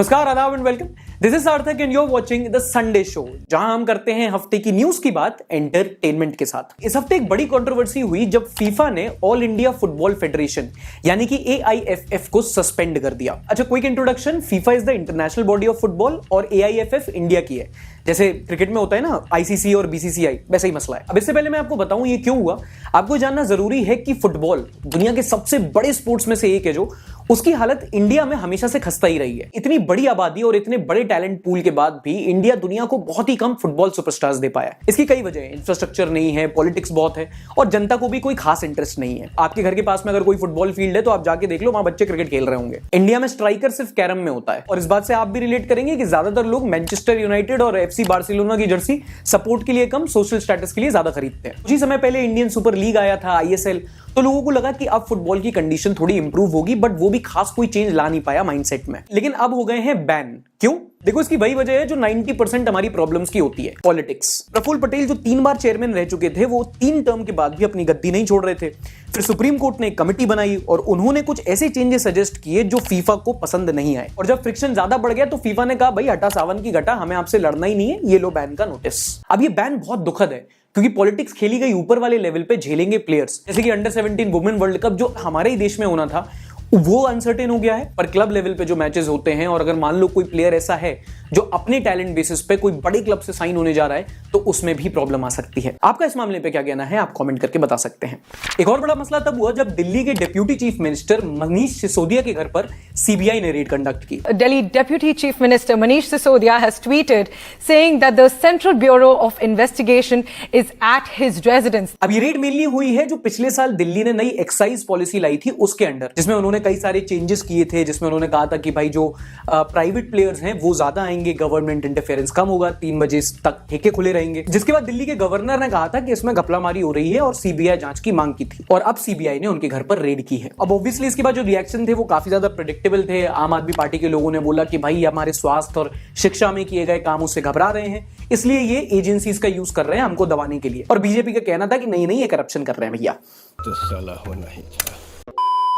नमस्कार, आदाब and welcome. This is Sarthak and you are watching the Sunday show, जहां हम करते हैं हफ्ते की न्यूज की बात एंटरटेनमेंट के साथ। इस हफ्ते एक बड़ी कंट्रोवर्सी हुई जब फीफा ने ऑल इंडिया फुटबॉल फेडरेशन यानी कि AIFF को सस्पेंड कर दिया। अच्छा, quick introduction, FIFA is the international body of football और AIFF इंडिया की है। जैसे क्रिकेट में होता है ना ICC और BCCI, वैसा ही मसला है। अब इससे पहले मैं आपको बताऊं ये क्यों हुआ। आपको जानना जरूरी है कि फुटबॉल दुनिया के सबसे बड़े स्पोर्ट्स में से एक है, जो उसकी हालत इंडिया में हमेशा से खस्ता ही रही है। इतनी बड़ी आबादी और इतने बड़े टैलेंट पूल के बाद भी इंडिया दुनिया को बहुत ही कम फुटबॉल सुपरस्टार्स दे पाया। इसकी कई वजह है, इंफ्रास्ट्रक्चर नहीं है, पॉलिटिक्स बहुत है और जनता को भी कोई खास इंटरेस्ट नहीं है। आपके घर के पास में अगर कोई फुटबॉल फील्ड है तो आप जाके देख लो, वहां बच्चे क्रिकेट खेल रहे होंगे। इंडिया में स्ट्राइकर सिर्फ कैरम में होता है और इस बात से आप भी रिलेट करेंगे कि ज्यादातर लोग मैनचेस्टर यूनाइटेड और FC बार्सिलोना की जर्सी सपोर्ट के लिए कम, सोशल स्टेटस के लिए ज्यादा खरीदते हैं। कुछ ही समय पहले इंडियन सुपर लीग आया था, ISL, तो लोगों को लगा कि अब फुटबॉल की कंडीशन थोड़ी इंप्रूव होगी, बट वो भी खास कोई चेंज ला नहीं पाया माइंडसेट में। लेकिन अब हो गए हैं बैन। क्यों? देखो, इसकी वही वजह है जो 90% हमारी प्रॉब्लम्स की होती है, पॉलिटिक्स। प्रफुल्ल पटेल जो 3 बार चेयरमैन रह चुके थे, वो 3 टर्म के बाद भी अपनी गद्दी नहीं छोड़ रहे थे। फिर सुप्रीम कोर्ट ने एक कमेटी बनाई और उन्होंने कुछ ऐसे चेंजेस सजेस्ट किए जो फीफा को पसंद नहीं आए। और जब फ्रिक्शन ज्यादा बढ़ गया तो फीफा ने कहा, भाई हटा सावन की घटा, हमें आपसे लड़ना ही नहीं है, ये लो बैन का नोटिस। अब ये बैन बहुत दुखद है क्योंकि पॉलिटिक्स खेली गई ऊपर वाले लेवल पे झेलेंगे प्लेयर्स। जैसे कि अंडर 17 वुमेन वर्ल्ड कप जो हमारे ही देश में होना था, वो अनसर्टेन हो गया है। पर क्लब लेवल पे जो मैचेस होते हैं और अगर मान लो कोई प्लेयर ऐसा है जो अपने टैलेंट बेसिस पे कोई बड़े क्लब से साइन होने जा रहा है, तो उसमें भी प्रॉब्लम आ सकती है। आपका इस मामले पे क्या कहना है, आप कमेंट करके बता सकते हैं। एक और बड़ा मसला तब हुआ जब दिल्ली के deputy chief minister Manish Sisodia के घर पर CBI ने रेड कंडक्ट की। Delhi Deputy Chief Minister Manish Sisodia has tweeted saying that the Central Bureau of Investigation is at his residence. अब ये रेड मेनली हुई है जो पिछले साल दिल्ली ने नई एक्साइज पॉलिसी लाई थी उसके अंडर, जिसमें उन्होंने कई सारे चेंजेस किए थे। जिसमें उन्होंने कहा था कि भाई जो प्राइवेट प्लेयर्स हैं वो ज्यादा आएंगे, गवर्नमेंट इंटरफेरेंस कम होगा, 3 बजे तक ठेके खुले रहेंगे। जिसके बाद दिल्ली के गवर्नर ने कहा था कि इसमें घपलामारी हो रही है और CBI जांच की मांग की थी और अब CBI ने उनके घर पर रेड की है। अब ऑब्वियसली इसके बाद जो रिएक्शन थे वो काफी ज्यादा प्रेडिक्टेबल थे। आम आदमी पार्टी के लोगों ने बोला कि भाई हमारे स्वास्थ्य और शिक्षा में किए गए कामों से घबरा रहे हैं, इसलिए ये एजेंसीज का यूज कर रहे हैं हमको दबाने के लिए। और बीजेपी का कहना था कि नहीं नहीं, ये करप्शन कर रहे हैं भैया। तो साला होना ही था।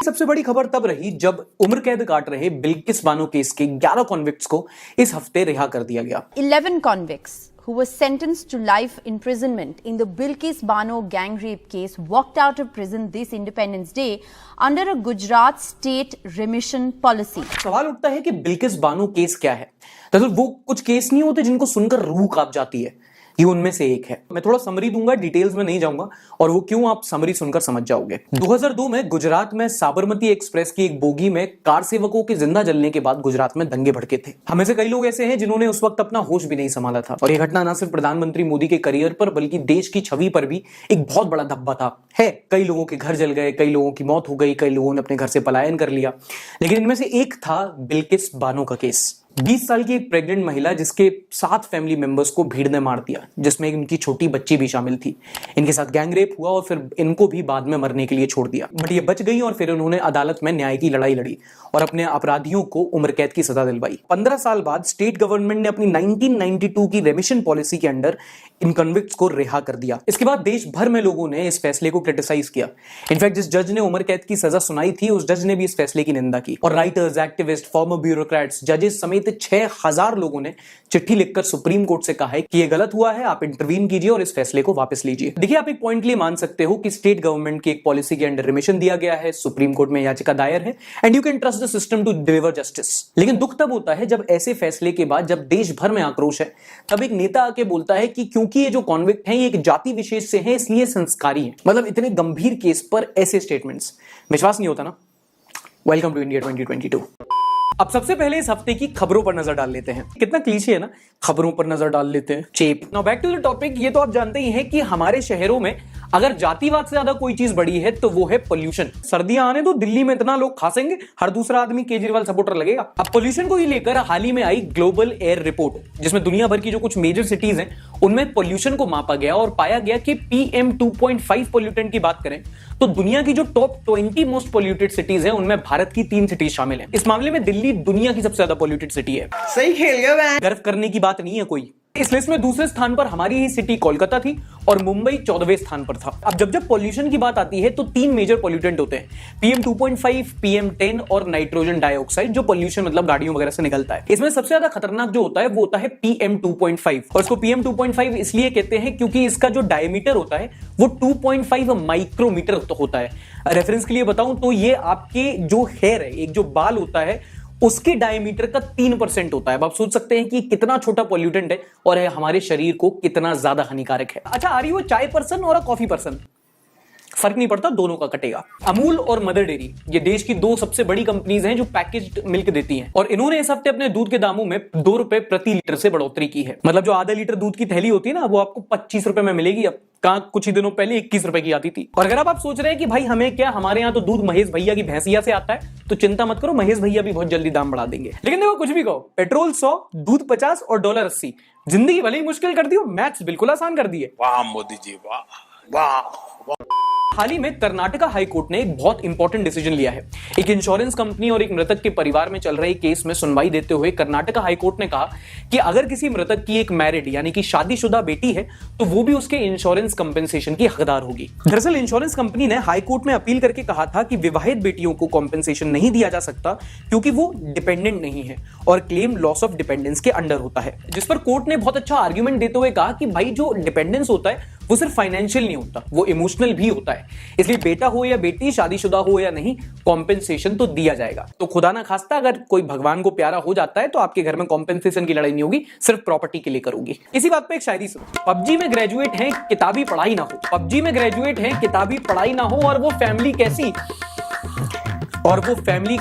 सबसे बड़ी खबर तब रही जब उम्र कैद काट रहे बिल्किस बानो केस के 11 कॉन्विक्ट्स को इस हफ्ते रिहा कर दिया गया। 11 convicts who were sentenced to life imprisonment in the Bilkis Bano gang rape case walked out of prison this Independence Day under a Gujarat state remission policy. सवाल उठता है कि बिल्किस बानो केस क्या है? दरअसल वो कुछ केस नहीं होते जिनको सुनकर रूह कांप जाती है, ये उनमें से एक है। मैं थोड़ा समरी दूंगा, डिटेल्स में नहीं जाऊंगा, और वो क्यों आप समरी सुनकर समझ जाओगे। 2002 में गुजरात में साबरमती एक्सप्रेस की एक बोगी में कार सेवकों के जिंदा जलने के बाद गुजरात में दंगे भड़के थे। हमें से कई लोग ऐसे हैं जिन्होंने उस वक्त अपना होश भी नहीं संभाला था और ये घटना न सिर्फ प्रधानमंत्री मोदी के करियर पर बल्कि देश की छवि पर भी एक बहुत बड़ा धब्बा था। कई लोगों के घर जल गए, कई लोगों की मौत हो गई, कई लोगों ने अपने घर से पलायन कर लिया, लेकिन इनमें से एक था बिल्किस बानो का केस। 20 साल की एक प्रेग्नेंट महिला जिसके 7 फैमिली मेंबर्स को भीड़ ने मार दिया, जिसमें इनकी छोटी बच्ची भी शामिल थी। इनके साथ गैंग रेप हुआ और फिर इनको भी बाद में मरने के लिए छोड़ दिया, बट ये बच गई और फिर उन्होंने अदालत में न्याय की लड़ाई लड़ी और अपने अपराधियों को उम्र कैद की सजा दिलवाई। 15 साल बाद स्टेट गवर्नमेंट ने अपनी 1992 की रेमिशन पॉलिसी के अंडर इन कन्विक्ट्स को रिहा कर दिया। इसके बाद देश भर में लोगों ने इस फैसले को क्रिटिसाइज किया। इनफैक्ट जिस जज ने उम्र कैद की सजा सुनाई थी, उस जज ने भी इस फैसले की निंदा की और राइटर्स, एक्टिविस्ट, फॉर्मर ब्यूरोक्रेट्स, जजेस समेत 6000 लोगों ने चिट्ठी लिखकर सुप्रीम कोर्ट से कहा है कि ये गलत हुआ है, आप इंटरवीन कीजिए और इस फैसले को वापस लीजिए। देखिए, आप एक पॉइंट लिए मान सकते हो कि स्टेट गवर्नमेंट की एक पॉलिसी के अंडर रिमिशन दिया गया है, सुप्रीम कोर्ट में याचिका दायर है and you can trust the system to deliver justice. लेकिन दुख तब होता है जब ऐसे फैसले के बाद जब देश भर में आक्रोश है, तब एक नेता आके बोलता है कि क्योंकि ये जो कॉन्विक्ट हैं ये एक जाति विशेष से हैं इसलिए संस्कारी हैं। मतलब इतने गंभीर केस पर ऐसे स्टेटमेंट्स, विश्वास नहीं होता ना। Welcome to India 2022। अब सबसे पहले इस हफ्ते की खबरों पर नजर डाल लेते हैं। कितना क्लीशे है ना, खबरों पर नजर डाल लेते हैं, चेप। Now back to the topic. ये तो आप जानते ही हैं कि हमारे शहरों में अगर जातिवाद से ज्यादा कोई चीज बड़ी है तो वो है पोल्यूशन। सर्दियां आने तो दिल्ली में इतना लोग खासेंगे, हर दूसरा आदमी केजरीवाल सपोर्टर लगेगा। अब पोल्यूशन को ही लेकर हाल ही में आई ग्लोबल एयर रिपोर्ट, जिसमें दुनिया भर की जो कुछ मेजर सिटीज हैं उनमें पोल्यूशन को मापा गया और पाया गया कि PM 2.5 पोल्यूटेंट की बात करें तो दुनिया की जो टॉप 20 मोस्ट पोल्यूटेड सिटीज हैं उनमें भारत की 3 सिटीज शामिल हैं। इस मामले में दिल्ली दुनिया की सबसे ज्यादा पोल्यूटेड सिटी है। सही खेल गया। गर्व करने की बात नहीं है कोई, इस लिस्ट में दूसरे स्थान पर हमारी ही सिटी कोलकाता थी और मुंबई 14वें स्थान पर था। अब जब पॉल्यूशन की बात आती है तो 3 मेजर पॉल्यूटेंट होते हैं, PM 2.5, PM 10 और नाइट्रोजन डाइऑक्साइड, जो पॉल्यूशन मतलब गाड़ियों वगैरह से निकलता है। इसमें सबसे ज्यादा खतरनाक जो होता है वो होता है PM 2.5, और इसको PM 2.5 इसलिए कहते हैं क्योंकि इसका जो डायमीटर होता है वो 2.5 माइक्रोमीटर होता है। रेफरेंस के लिए बताऊं तो ये आपके जो हेयर है, एक जो बाल होता है उसके डायमीटर का 3% होता है। अब आप सोच सकते हैं कि कितना छोटा पॉल्यूटेंट है और है हमारे शरीर को कितना ज्यादा हानिकारक है। अच्छा, आ रही हो चाय पर्सन और कॉफी पर्सन, फर्क नहीं पड़ता, दोनों का कटेगा। अमूल और मदर डेयरी ये देश की 2 सबसे बड़ी कंपनीज हैं जो पैकेज्ड मिल्क देती हैं, और इन्होंने इस हफ्ते अपने दूध के दामों में 2 रुपए प्रति लीटर से बढ़ोतरी की है। मतलब जो आधा लीटर दूध की थैली होती है ना, वो आपको 25 रुपए में मिलेगी। अब कहाँ कुछ ही दिनों पहले 21 रुपए की आती थी। और अगर आप सोच रहे हैं कि भाई हमें क्या, हमारे यहाँ तो दूध महेश भैया की भैंसिया से आता है, तो चिंता मत करो, महेश भैया भी बहुत जल्दी दाम बढ़ा देंगे। लेकिन देखो, कुछ भी कहो, पेट्रोल 100, दूध 50 और डॉलर 80, जिंदगी भले ही मुश्किल कर दी हो, मैथ्स बिल्कुल आसान कर दिए। वाह मोदी जी, वाह वाह। हाल ही में कर्नाटका हाई कोर्ट ने एक बहुत इंपॉर्टेंट डिसीजन लिया है। एक इंश्योरेंस कंपनी और एक मृतक के परिवार में चल रहे केस में सुनवाई देते हुए कर्नाटका हाई कोर्ट ने कहा कि अगर किसी मृतक की एक मैरिड यानी कि शादीशुदा बेटी है तो वो भी उसके इंश्योरेंस कंपेंसेशन की हकदार होगी। दरअसल इंश्योरेंस कंपनी ने हाई कोर्ट में अपील करके कहा था कि विवाहित बेटियों को कॉम्पेंसेशन नहीं दिया जा सकता क्योंकि वो डिपेंडेंट नहीं है और क्लेम लॉस ऑफ डिपेंडेंस के अंडर होता है, जिस पर कोर्ट ने बहुत अच्छा आर्ग्यूमेंट देते हुए कहा कि भाई जो डिपेंडेंस होता है वो सिर्फ फाइनेंशियल नहीं होता, वो इमोशनल भी होता है। इसलिए बेटा हो या बेटी, शादीशुदा हो या नहीं, कॉम्पेंसेशन तो दिया जाएगा। तो खुदा ना खास्ता अगर कोई भगवान को प्यारा हो जाता है तो आपके घर में कॉम्पेंसेशन की लड़ाई नहीं होगी, सिर्फ प्रॉपर्टी के लिए करोगी। इसी बात पे एक शायरी सुनो। पबजी में ग्रेजुएट हैं, किताबी पढ़ाई ना हो, पबजी में ग्रेजुएट हैं, किताबी पढ़ाई ना हो, और वो फैमिली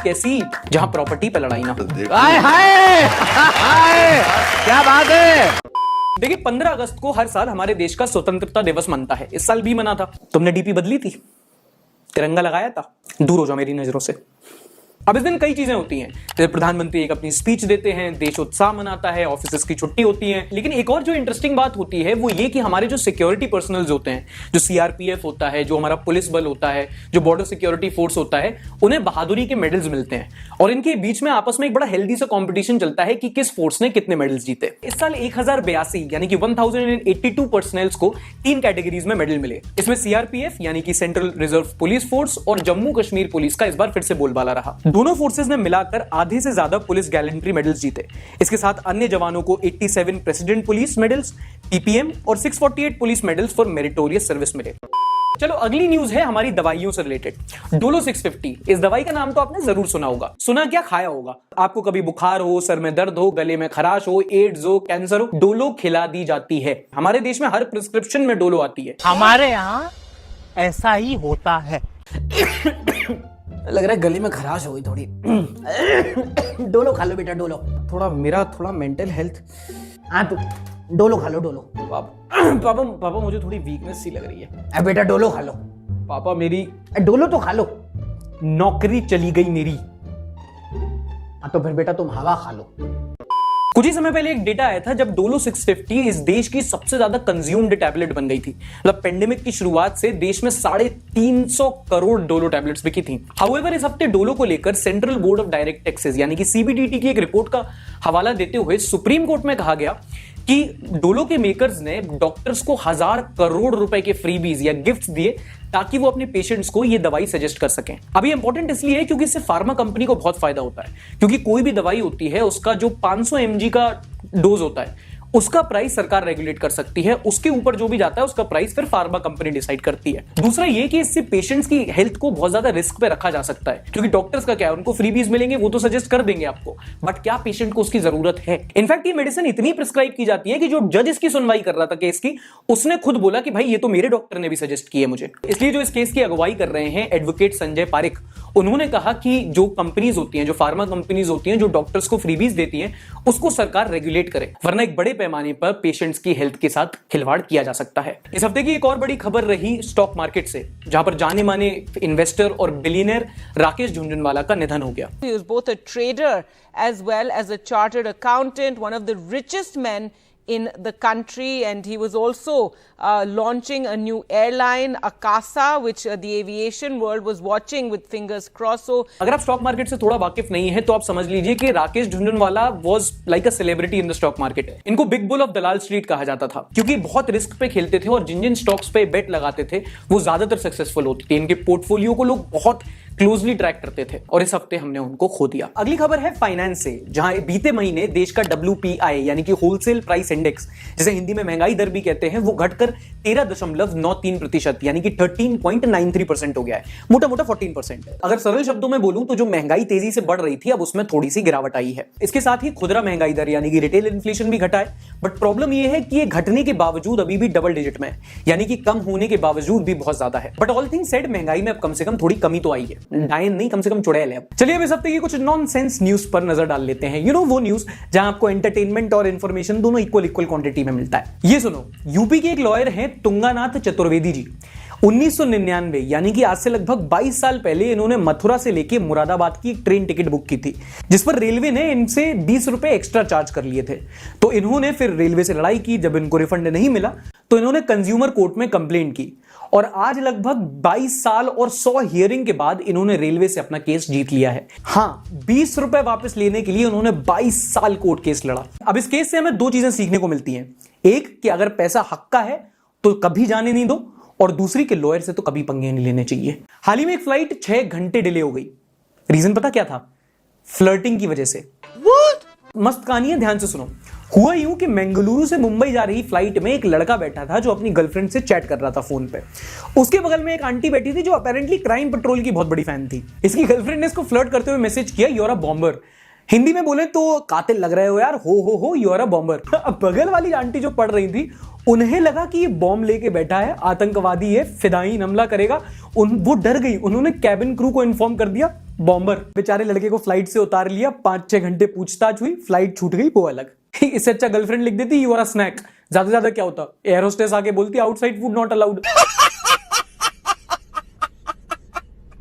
कैसी जहां प्रॉपर्टी पे लड़ाई ना हो। हाय हाय हाय, क्या बात है। देखिए, 15 अगस्त को हर साल हमारे देश का स्वतंत्रता दिवस मनता है। इस साल भी मना था। तुमने डीपी बदली थी, तिरंगा लगाया था। दूर हो जाओ मेरी नजरों से। अब इस दिन कई चीजें होती हैं, जैसे प्रधानमंत्री एक अपनी स्पीच देते हैं, देश उत्साह मनाता है, ऑफिसेस की छुट्टी होती है। लेकिन एक और जो इंटरेस्टिंग बात होती है वो ये कि हमारे जो सिक्योरिटी पर्सनल्स होते हैं, जो CRPF होता है, जो हमारा पुलिस बल होता है, जो बॉर्डर सिक्योरिटी फोर्स होता है, उन्हें बहादुरी के मेडल्स मिलते हैं और इनके बीच में आपस में एक बड़ा हेल्दी सा कॉम्पिटिशन चलता है कि किस फोर्स ने कितने मेडल्स जीते। इस साल 1082 यानी कि 1082 पर्सनल्स को 3 कैटेगरीज में मेडल मिले। इसमें CRPF यानी कि सेंट्रल रिजर्व पुलिस फोर्स और जम्मू कश्मीर पुलिस का इस बार फिर से बोलबाला रहा। दोनों फोर्सेस ने मिलाकर आधे से ज्यादा पुलिस गैलेंट्री मेडल्स जीते। इसके साथ अन्य जवानों को 87 प्रेसिडेंट पुलिस मेडल्स, PPM और 648 police medals for meritorious service मिले। चलो, अगली न्यूज है हमारी दवाइयों से रिलेटेड। डोलो 650, इस दवाई का नाम तो आपने जरूर सुना होगा। सुना क्या, खाया होगा। आपको कभी बुखार हो, सर में दर्द हो, गले में खराश हो, एड्स हो, कैंसर हो, डोलो खिला दी जाती है। हमारे देश में हर प्रिस्क्रिप्शन में डोलो आती है। हमारे यहाँ ऐसा ही होता है। लग रहा है गले में खराश हो गई थोड़ी। डोलो खा लो बेटा, डोलो। थोड़ा मेंटल हेल्थ। हाँ तो डोलो खा लो, डोलो। पापा मुझे थोड़ी वीकनेस सी लग रही है। बेटा डोलो खा लो। पापा मेरी डोलो तो खा लो। नौकरी चली गई मेरी। तो फिर बेटा तुम हवा खा लो। कुछ ही समय पहले एक डेटा आया था जब डोलो 650 इस देश की सबसे ज्यादा कंज्यूम्ड टैबलेट बन गई थी। मतलब पेंडेमिक की शुरुआत से देश में 350 करोड़ डोलो टैबलेट्स बिकी थी। हाउएवर इस हफ्ते डोलो को लेकर central board of direct taxes यानी कि CBDT की एक रिपोर्ट का हवाला देते हुए सुप्रीम कोर्ट में कहा गया कि डोलो के मेकर्स ने डॉक्टर्स को 1000 करोड़ रुपए के फ्रीबीज या गिफ्ट्स दिए ताकि वो अपने पेशेंट्स को ये दवाई सजेस्ट कर सकें। अब ये इंपॉर्टेंट इसलिए है क्योंकि इससे फार्मा कंपनी को बहुत फायदा होता है, क्योंकि कोई भी दवाई होती है उसका जो 500 mg का डोज होता है उसका प्राइस सरकार रेगुलेट कर सकती है, उसके ऊपर जो भी जाता है उसका प्राइस फिर फार्मा कंपनी डिसाइड करती है। दूसरा ये कि इससे पेशेंट्स की हेल्थ को बहुत ज्यादा रिस्क पे रखा जा सकता है, क्योंकि डॉक्टर्स का क्या है, उनको फ्रीबीज मिलेंगे, वो तो सजेस्ट कर देंगे आपको, बट क्या पेशेंट को उसकी जरूरत है? इनफैक्ट ये मेडिसिन इतनी प्रिस्क्राइब की जाती है कि जो जज इसकी सुनवाई कर रहा था केस की, उसने खुद बोला कि भाई ये तो मेरे डॉक्टर ने भी सजेस्ट किया मुझे। इसलिए जो इस केस की अगुवाई कर रहे हैं एडवोकेट संजय पारिक, उन्होंने कहा कि जो कंपनीज होती हैं, जो फार्मा कंपनीज होती हैं, जो डॉक्टर्स को फ्रीबीज देती हैं, उसको सरकार रेगुलेट करे, वरना एक बड़े पैमाने पर पेशेंट्स की हेल्थ के साथ खिलवाड़ किया जा सकता है। इस हफ्ते की एक और बड़ी खबर रही स्टॉक मार्केट से, जहां पर जाने माने इन्वेस्टर और बिलियनर राकेश झुनझुनवाला का निधन हो गया। He was both a trader as well as a chartered accountant, one of the richest men in the country, and he was also launching a new airline, Akasa, which the aviation world was watching with fingers crossed. So अगर आप stock market से थोड़ा वाकिफ नहीं है तो आप समझ लीजिए कि Rakesh Jhunjhunwala was like a celebrity in the stock market. इनको big bull of Dalal Street कहा जाता था क्योंकि बहुत रिस्क पे खेलते थे और जिन जिन स्टॉक्स पे बेट लगाते थे वो ज्यादातर सक्सेसफुल होते थे। इनके पोर्टफोलियो को लोग बहुत क्लोजली ट्रैक करते थे और इस हफ्ते हमने उनको खो दिया। अगली खबर है फाइनेंस से, जहां बीते महीने देश का WPI यानी कि होलसेल प्राइस इंडेक्स, जिसे हिंदी में महंगाई दर भी कहते हैं, वो घटकर 13.93% यानी कि 13.93% हो गया है। मोटा मोटा 14%। अगर सरल शब्दों में बोलूं तो जो महंगाई तेजी से बढ़ रही थी अब उसमें थोड़ी सी गिरावट आई है। इसके साथ ही खुदरा महंगाई दर यानी कि रिटेल इन्फ्लेशन भी घटा है, बट प्रॉब्लम यह है कि ये घटने के बावजूद अभी भी डबल डिजिट में है, यानी कि कम होने के बावजूद भी बहुत ज्यादा है। बट ऑल थिंग्स सेड, महंगाई में अब कम से कम थोड़ी कमी तो आई है, डायन नहीं, कम से कम चुड़ैल है। चलिए अब इस हफ्ते की कुछ नॉनसेंस न्यूज पर नजर डाल लेते हैं। यू नो वो न्यूज जहां आपको एंटरटेनमेंट और इंफॉर्मेशन दोनों इक्वल क्वांटिटी में मिलता है। ये सुनो, यूपी के एक लॉयर हैं तुंगानाथ चतुर्वेदी जी। 1999 यानी कि आज से लगभग 22 साल पहले इन्होंने मथुरा से लेके मुरादाबाद की एक ट्रेन टिकट बुक की थी, जिस पर रेलवे ने इनसे 20 रुपए एक्स्ट्रा चार्ज कर लिए थे। तो इन्होंने फिर रेलवे से लड़ाई की। जब इनको रिफंड नहीं मिला तो इन्होंने कंज्यूमर कोर्ट में कंप्लेंट की और आज लगभग 22 साल और 100 हियरिंग के बाद इन्होंने रेलवे से अपना केस जीत लिया है। हाँ, 20 रुपए वापस लेने के लिए उन्होंने 22 साल कोर्ट केस लड़ा। अब इस केस से हमें दो चीजें सीखने को मिलती हैं। एक कि अगर पैसा हक का है तो कभी जाने नहीं दो, और दूसरी के लॉयर से तो कभी पंगे नहीं लेने चाहिए। हाल ही में एक फ्लाइट 6 घंटे डिले हो गई। रीजन पता क्या था? फ्लर्टिंग की वजह से। मस्त कहानी है, ध्यान से सुनो। हुआ यूं कि बेंगलुरु से मुंबई जा रही फ्लाइट में एक लड़का बैठा था जो अपनी गर्लफ्रेंड से चैट कर रहा था फोन पे। उसके बगल में एक आंटी बैठी थी जो अपेरेंटली क्राइम पेट्रोल की बहुत बड़ी फैन थी। इसकी गर्लफ्रेंड ने इसको फ्लर्ट करते हुए मैसेज किया, you are a bomber. Hindi में बोले तो कातिल लग रहे हो यार, हो यू आर अ बॉम्बर। अब बगल वाली आंटी जो पढ़ रही थी उन्हें लगा कि ये बॉम्ब लेके बैठा है, आतंकवादी है, फिदायीन हमला करेगा। वो डर गई। उन्होंने कैबिन क्रू को इन्फॉर्म कर दिया, बॉम्बर। बेचारे लड़के को फ्लाइट से उतार लिया। 5-6 घंटे पूछताछ हुई, फ्लाइट छूट गई, वो अलग। इससे अच्छा गर्लफ्रेंड लिख देती यू आर अ स्नैक। ज्यादा से ज्यादा क्या होता, एयर होस्टेस आके बोलती आउटसाइड फूड नॉट अलाउड।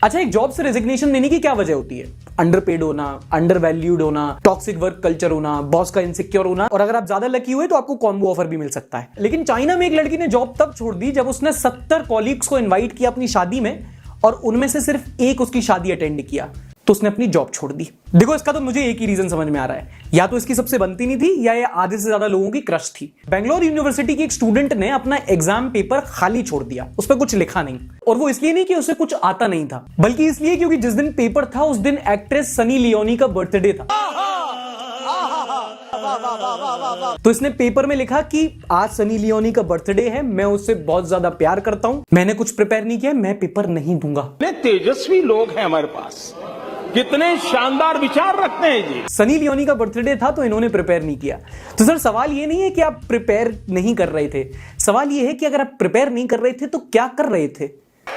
अच्छा, एक जॉब से रेजिग्नेशन देने की क्या वजह होती है? अंडरपेड होना, अंडर वैल्यूड होना, टॉक्सिक वर्क कल्चर होना, बॉस का इनसिक्योर होना, और अगर आप ज्यादा लकी हुए तो आपको कॉम्बो ऑफर भी मिल सकता है। लेकिन चाइना में एक लड़की ने जॉब तब छोड़ दी जब उसने 70 कॉलीग्स को इनवाइट किया अपनी शादी में और उनमें से सिर्फ एक उसकी शादी अटेंड किया, तो उसने अपनी जॉब छोड़ दी। देखो, इसका तो मुझे एक ही रीजन समझ में आ रहा है, या तो इसकी सबसे बनती नहीं थी या ये आधे से ज्यादा लोगों की क्रश थी। बेंगलोर यूनिवर्सिटी की एक स्टूडेंट ने अपना एग्जाम पेपर खाली छोड़ दिया, उस पर कुछ लिखा नहीं। और वो इसलिए नहीं कि उसे कुछ आता नहीं था, बल्कि इसलिए क्योंकि जिस दिन पेपर था उस दिन एक्ट्रेस सनी लियोनी का बर्थडे था। तो इसने पेपर में लिखा कि आज सनी लियोनी का बर्थडे है, मैं उससे बहुत ज्यादा प्यार करता हूं, मैंने कुछ प्रिपेयर नहीं किया, मैं पेपर नहीं दूंगा। तेजस्वी लोग हैं हमारे पास, कितने शानदार विचार रखते हैं जी। सनी लियोनी का बर्थडे था तो इन्होंने प्रिपेयर नहीं किया। तो सर, सवाल ये नहीं है कि आप प्रिपेयर नहीं कर रहे थे, सवाल ये है कि अगर आप प्रिपेयर नहीं कर रहे थे तो क्या कर रहे थे?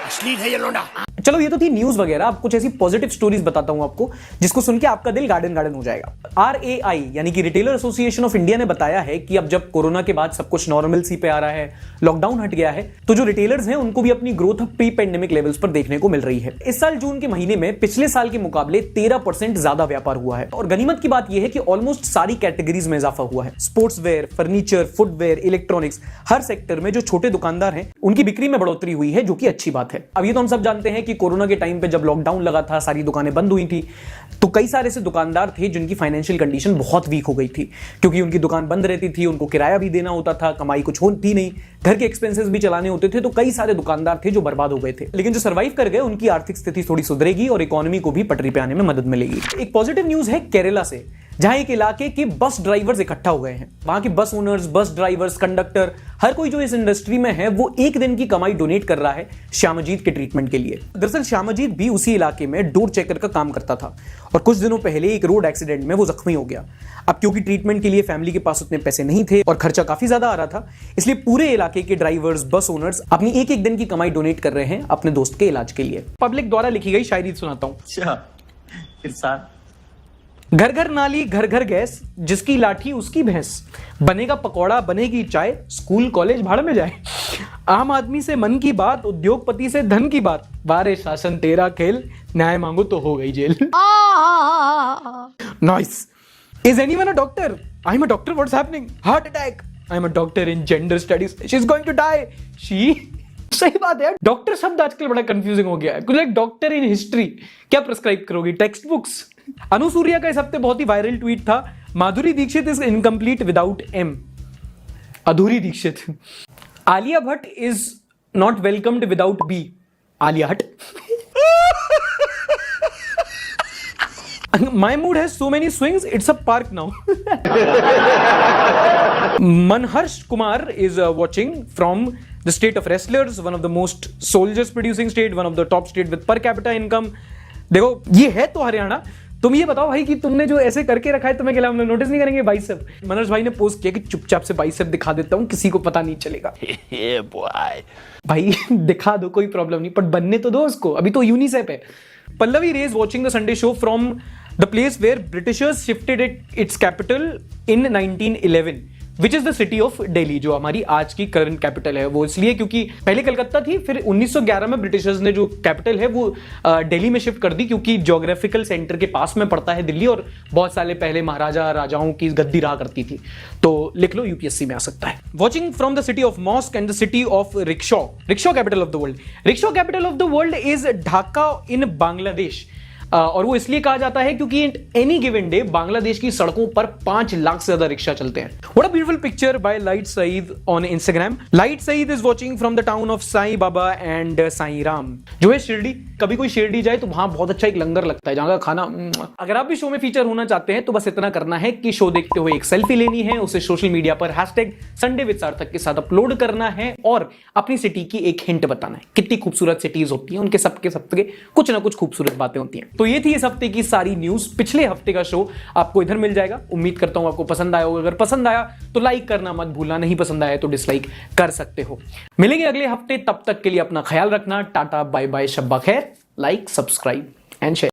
अश्लील है ये लोंडा। चलो, ये तो थी न्यूज वगैरह। अब कुछ ऐसी पॉजिटिव स्टोरीज बताता हूं आपको जिसको सुन के आपका दिल गार्डन गार्डन हो जाएगा। RAI यानी कि रिटेलर एसोसिएशन ऑफ इंडिया ने बताया है कि अब जब कोरोना के बाद सब कुछ नॉर्मलसी पे आ रहा है, लॉकडाउन हट गया है, तो जो रिटेलर्स हैं उनको भी अपनी ग्रोथ प्री पेंडेमिक लेवल्स पर देखने को मिल रही है। इस साल जून के महीने में पिछले साल के मुकाबले 13% ज्यादा व्यापार हुआ है। और गनीमत की बात यह है कि ऑलमोस्ट सारी कैटेगरीज में इजाफा हुआ है। Sportswear, furniture, footwear, electronics, हर सेक्टर में जो छोटे दुकानदार हैं उनकी बिक्री में बढ़ोतरी हुई है, जो कि अच्छी बात है। अब ये तो हम सब जानते हैं कि कोरोना के टाइम पे जब लॉकडाउन लगा था, सारी दुकानें बंद हुई थी, तो कई सारे ऐसे दुकानदार थे जिनकी फाइनेंशियल कंडीशन बहुत वीक हो गई थी, क्योंकि उनकी दुकान बंद रहती थी, उनको किराया भी देना होता था, कमाई कुछ होती नहीं, घर के एक्सपेंसेस भी चलाने होते थे। तो कई सारे दुकानदार थे जो बर्बाद हो गए थे। लेकिन जो सर्वाइव कर गए उनकी आर्थिक स्थिति थोड़ी सुधरेगी और इकोनॉमी को भी पटरी पे आने में मदद मिलेगी। एक पॉजिटिव न्यूज है केरला से, जहां एक इलाके के बस ड्राइवर्स इकट्ठा हो गए हैं। वहां के बस ओनर्स, बस ड्राइवर्स, कंडक्टर, हर कोई जो इस इंडस्ट्री में है वो एक दिन की कमाई डोनेट कर रहा है श्यामजीत के ट्रीटमेंट के लिए। दरअसल श्यामजीत भी उसी इलाके में डोर चेकर का काम करता था और कुछ दिनों पहले एक रोड एक्सीडेंट में वो जख्मी हो गया। अब क्योंकि ट्रीटमेंट के लिए फैमिली के पास उतने पैसे नहीं थे और खर्चा काफी ज्यादा आ रहा था, इसलिए पूरे इलाके के ड्राइवर्स, बस ओनर्स अपनी एक एक दिन की कमाई डोनेट कर रहे हैं अपने दोस्त के इलाज के लिए। पब्लिक द्वारा लिखी गई शायरी सुनाता हूं। घर घर नाली, घर घर गैस, जिसकी लाठी उसकी भैंस, बनेगा पकौड़ा, बनेगी चाय, स्कूल कॉलेज भाड़ में जाए। आम आदमी से मन की बात, उद्योगपति से धन की बात, वारे शासन तेरा खेल, न्याय मांगो तो हो गई जेल। Nice. Is anyone a doctor? I am a doctor, what's happening? Heart attack, I am a doctor in gender studies, she is going to die, she. सही बात है, डॉक्टर शब्द आजकल बड़ा कंफ्यूजिंग हो गया है। लाइक डॉक्टर इन हिस्ट्री क्या प्रिस्क्राइब करोगी, टेक्स्ट बुक्स? अनुसूर्या का इस हफ्ते बहुत ही वायरल ट्वीट था, Madhuri Dixit is incomplete without M. अधूरी Dixit. Alia Bhatt is not welcomed without B. Alia हट। My mood has so many swings, it's a park now. Manharsh Kumar is watching from the state of wrestlers, one of the most soldiers producing state, one of the top state with per capita income. देखो ये है तो हरियाणा। तुम ये बताओ भाई कि तुमने जो ऐसे करके रखा है तुम्हें क्या हम लोग नोटिस नहीं करेंगे? बाइसेप। मनोज भाई ने पोस्ट किया कि चुपचाप से बाइसेप दिखा देता हूं, किसी को पता नहीं चलेगा। भाई दिखा दो, कोई प्रॉब्लम नहीं, पर बनने तो दो उसको, अभी तो यूनिसेफ है। Pallavi Ray is watching the Sunday show from the place where Britishers shifted its capital in 1911, which is the city of Delhi, जो हमारी आज की करंट कैपिटल है। वो इसलिए क्योंकि पहले कलकत्ता थी, फिर 1911 में ब्रिटिशर्स ने जो कैपिटल है वो दिल्ली में शिफ्ट कर दी, क्योंकि ज्योग्राफिकल सेंटर के पास में पड़ता है दिल्ली, और बहुत साल पहले महाराजा राजाओं की गद्दी रहा करती थी। तो लिख लो, यूपीएससी में आ सकता है। Watching from the city of mosque and the city of rickshaw. Rickshaw capital of the world. Rickshaw capital of the world is Dhaka in Bangladesh. और वो इसलिए कहा जाता है क्योंकि एनी गिवन डे बांग्लादेश की सड़कों पर 5 लाख से ज्यादा रिक्शा चलते हैं। What a beautiful picture by Light Saeed on Instagram. Light Saeed is watching from the town of Sai Baba and Sai Ram, जो है शिरडी। कभी कोई शिरडी जाए तो वहां बहुत अच्छा एक लंगर लगता है, जहां का खाना। अगर आप भी शो में फीचर होना चाहते हैं तो बस इतना करना है कि शो देखते हुए एक सेल्फी लेनी है, उसे सोशल मीडिया पर #SundayWithSarthak के साथ अपलोड करना है और अपनी सिटी की एक हिंट बताना है। कितनी खूबसूरत सिटीज होती हैं, उनके सबके कुछ ना कुछ खूबसूरत बातें होती हैं। तो ये थी इस हफ्ते की सारी न्यूज। पिछले हफ्ते का शो आपको इधर मिल जाएगा। उम्मीद करता हूं आपको पसंद आया होगा। अगर पसंद आया तो लाइक करना मत भूलना, नहीं पसंद आया तो डिसलाइक कर सकते हो। मिलेंगे अगले हफ्ते, तब तक के लिए अपना ख्याल रखना। टाटा बाय बाय, शब्बा खैर। Like, subscribe and share.